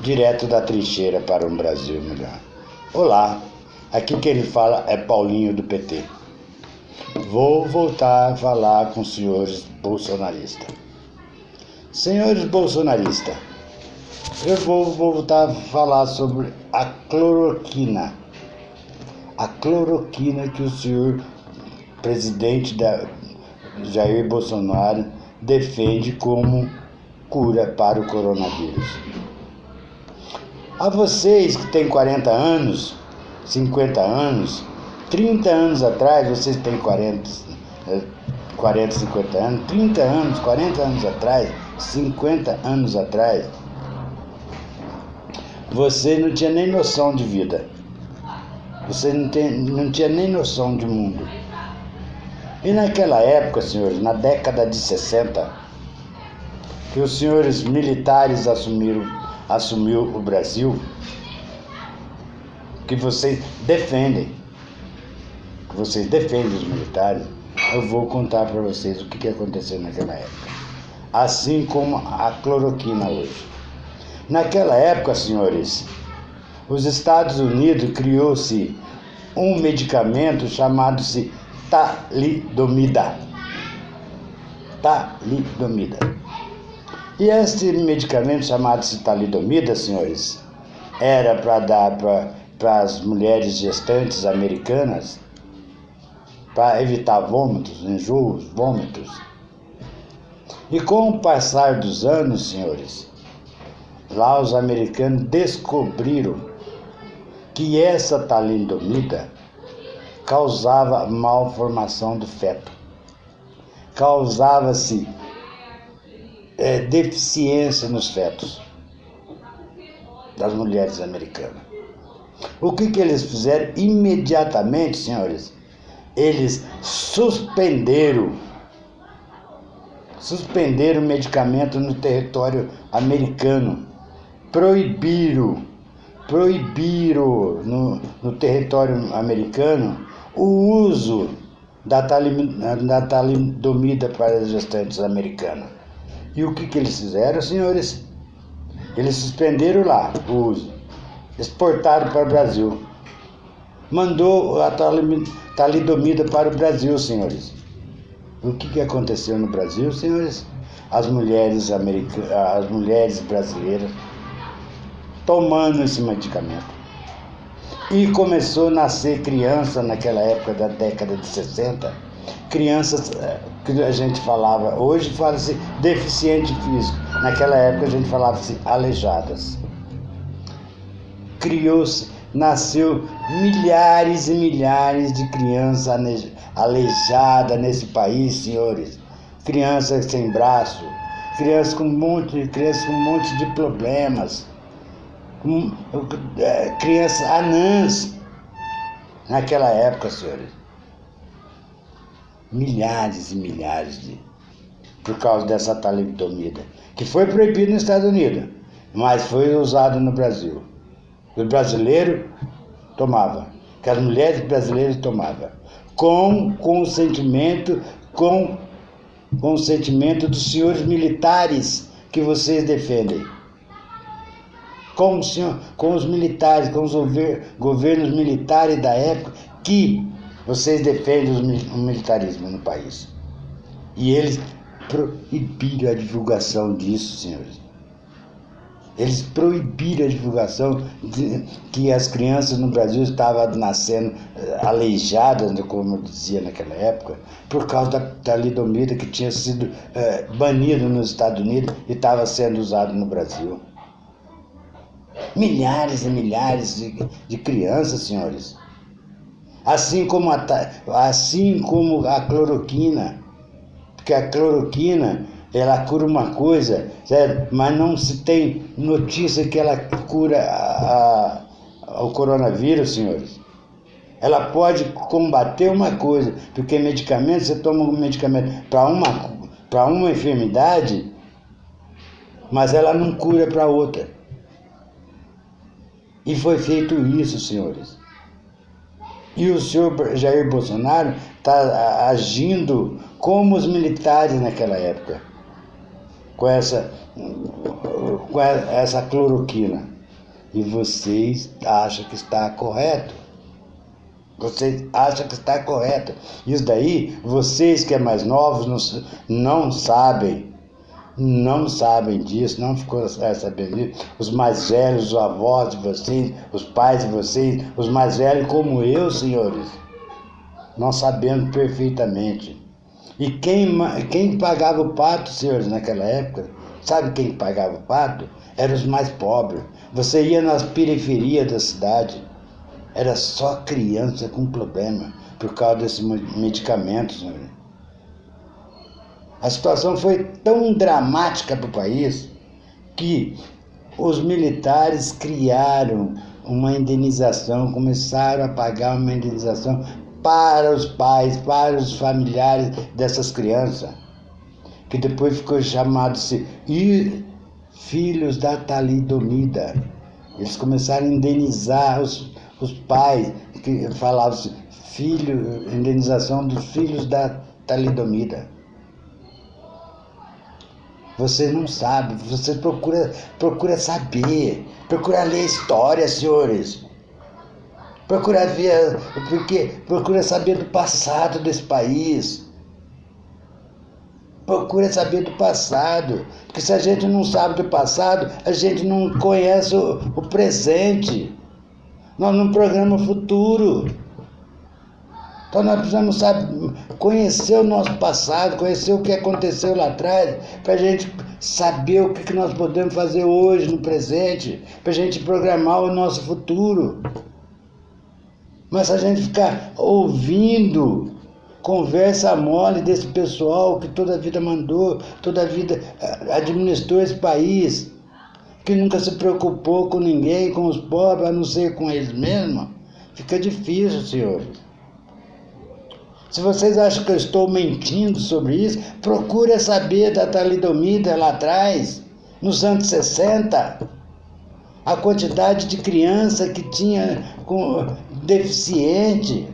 direto da trincheira para um Brasil melhor. Olá, aqui quem fala é Paulinho do PT. Vou voltar a falar com os senhores bolsonaristas. Senhores bolsonaristas, eu vou voltar a falar sobre a cloroquina. A cloroquina que o senhor presidente Jair Bolsonaro defende como cura para o coronavírus. A vocês que têm 40 anos, 50 anos, 30 anos atrás, vocês têm 40, 50 anos, 30 anos, 40 anos atrás, 50 anos atrás, você não tinha nem noção de vida. Você não tinha nem noção de mundo. E naquela época, senhores, na década de 60, que os senhores militares assumiu o Brasil, que vocês defendem os militares, eu vou contar para vocês o que aconteceu naquela época. Assim como a cloroquina hoje. Naquela época, senhores, os Estados Unidos criou-se um medicamento chamado-se talidomida. E esse medicamento chamado-se talidomida, senhores, era para dar para as mulheres gestantes americanas, para evitar vômitos, enjoos, vômitos. E com o passar dos anos, senhores, lá os americanos descobriram que essa talidomida causava malformação do feto, causava-se deficiência nos fetos das mulheres americanas. O que eles fizeram imediatamente, senhores? Eles suspenderam o medicamento no território americano, proibiram no território americano o uso da talidomida para as gestantes americanas. E o que eles fizeram, senhores? Eles suspenderam lá o uso, exportaram para o Brasil. Mandou a talidomida para o Brasil, senhores. O que aconteceu no Brasil, senhores? As mulheres brasileiras tomando esse medicamento. E começou a nascer criança naquela época da década de 60, crianças que a gente falava, hoje fala-se deficiente físico, naquela época a gente falava-se aleijadas. Nasceu milhares e milhares de crianças aleijadas nesse país, senhores. Crianças sem braço, crianças com um monte de problemas, crianças anãs naquela época, senhores. Milhares e milhares por causa dessa talidomida, que foi proibida nos Estados Unidos, mas foi usada no Brasil. O brasileiro tomava, que as mulheres brasileiras tomavam, com consentimento dos senhores militares que vocês defendem. Com os militares, com os governos militares da época que vocês defendem o militarismo no país. E eles proibiram a divulgação disso, senhores. Eles proibiram a divulgação de que as crianças no Brasil estavam nascendo aleijadas, como eu dizia naquela época, por causa da talidomida que tinha sido banido nos Estados Unidos e estava sendo usado no Brasil. Milhares e milhares de crianças, senhores. Assim como a cloroquina, porque a cloroquina ela cura uma coisa, certo? Mas não se tem notícia que ela cura o coronavírus, senhores. Ela pode combater uma coisa, porque medicamento, você toma um medicamento para uma enfermidade, mas ela não cura para outra. E foi feito isso, senhores. E o senhor Jair Bolsonaro está agindo como os militares naquela época, com essa cloroquina. e vocês acham que está correto. Vocês acham que está correto. Isso daí, vocês que é mais novos não sabem. Não sabem disso, não ficou sabendo disso. Os mais velhos, os avós de vocês, os pais de vocês, os mais velhos como eu, senhores, nós sabemos perfeitamente. E quem pagava o pato, senhores, naquela época, sabe quem pagava o pato? Eram os mais pobres. Você ia nas periferias da cidade, era só criança com problema por causa desses medicamentos, senhores. A situação foi tão dramática para o país que os militares criaram uma indenização, começaram a pagar uma indenização para os pais, para os familiares dessas crianças, que depois ficou chamado-se filhos da talidomida. Eles começaram a indenizar os pais, que falavam-se indenização dos filhos da talidomida. Você não sabe, você procura saber, procura ler história, senhores. Procura saber do passado desse país. Procura saber do passado, porque se a gente não sabe do passado, a gente não conhece o presente. Nós não programamos o futuro. Então nós precisamos conhecer o nosso passado, conhecer o que aconteceu lá atrás, para a gente saber o que nós podemos fazer hoje, no presente, para a gente programar o nosso futuro. Mas se a gente ficar ouvindo conversa mole desse pessoal que toda a vida mandou, toda a vida administrou esse país, que nunca se preocupou com ninguém, com os pobres, a não ser com eles mesmos, fica difícil, senhores. Se vocês acham que eu estou mentindo sobre isso, procure saber da talidomida lá atrás, nos anos 60. A quantidade de criança que tinha deficiente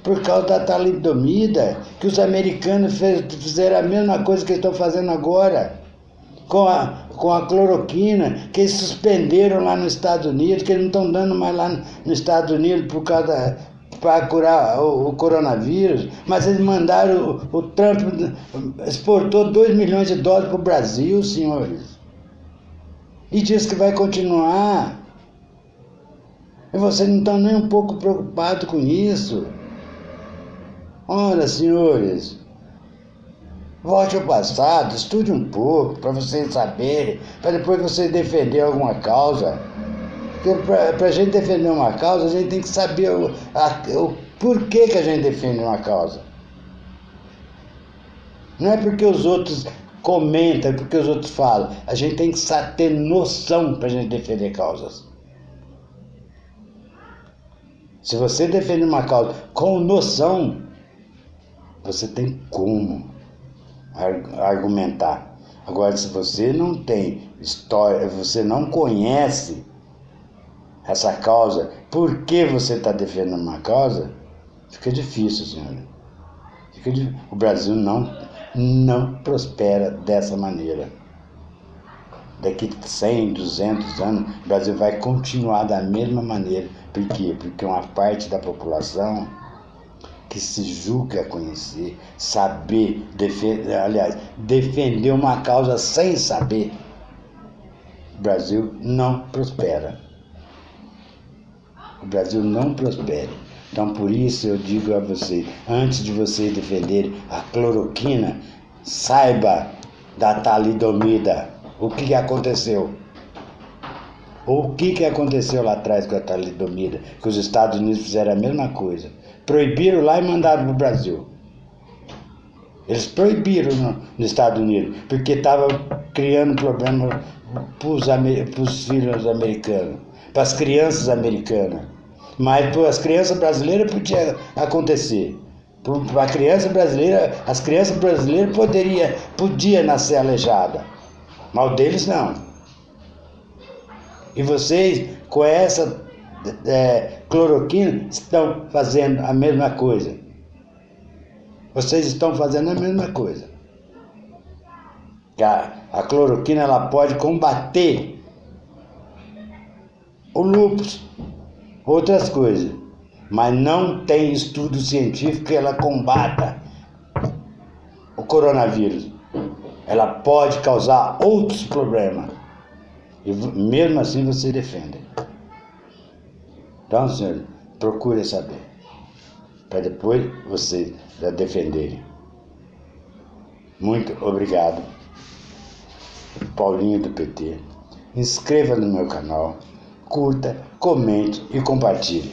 por causa da talidomida, que os americanos fizeram a mesma coisa que estão fazendo agora, com a cloroquina, que eles suspenderam lá nos Estados Unidos, que eles não estão dando mais lá nos Estados Unidos para curar o coronavírus, mas eles mandaram, o Trump exportou 2 milhões de dólares para o Brasil, senhores. E diz que vai continuar. E vocês não estão nem um pouco preocupados com isso. Olha, senhores, volte ao passado, estude um pouco, para vocês saberem, para depois vocês defender alguma causa. Porque para a gente defender uma causa, a gente tem que saber o porquê que a gente defende uma causa. Não é porque os outros comentam, é porque os outros falam. A gente tem que ter noção para a gente defender causas. Se você defende uma causa com noção, você tem como argumentar. Agora, se você não tem história, você não conhece essa causa, por que você está defendendo uma causa, fica difícil, senhor. O Brasil não prospera dessa maneira. Daqui 100, 200 anos, o Brasil vai continuar da mesma maneira. Por quê? Porque uma parte da população que se julga conhecer, saber, defender uma causa sem saber, o Brasil não prospera. O Brasil não prospera. Então, por isso eu digo a vocês, antes de vocês defenderem a cloroquina, saiba da talidomida. O que aconteceu? O que aconteceu lá atrás com a talidomida? Que os Estados Unidos fizeram a mesma coisa. Proibiram lá e mandaram para o Brasil. Eles proibiram nos Estados Unidos, porque estava criando problema para os filhos americanos, para as crianças americanas. Mas para as crianças brasileiras podia acontecer. Para a criança brasileira, as crianças brasileiras podiam nascer aleijadas. Mas o deles não. E vocês, com essa cloroquina, estão fazendo a mesma coisa. Vocês estão fazendo a mesma coisa. A cloroquina ela pode combater o lúpus, outras coisas. Mas não tem estudo científico que ela combata o coronavírus. Ela pode causar outros problemas. E mesmo assim você defende. Então, senhor, procure saber. Para depois vocês já defenderem. Muito obrigado. Paulinho do PT. Inscreva no meu canal, curta, comente e compartilhe.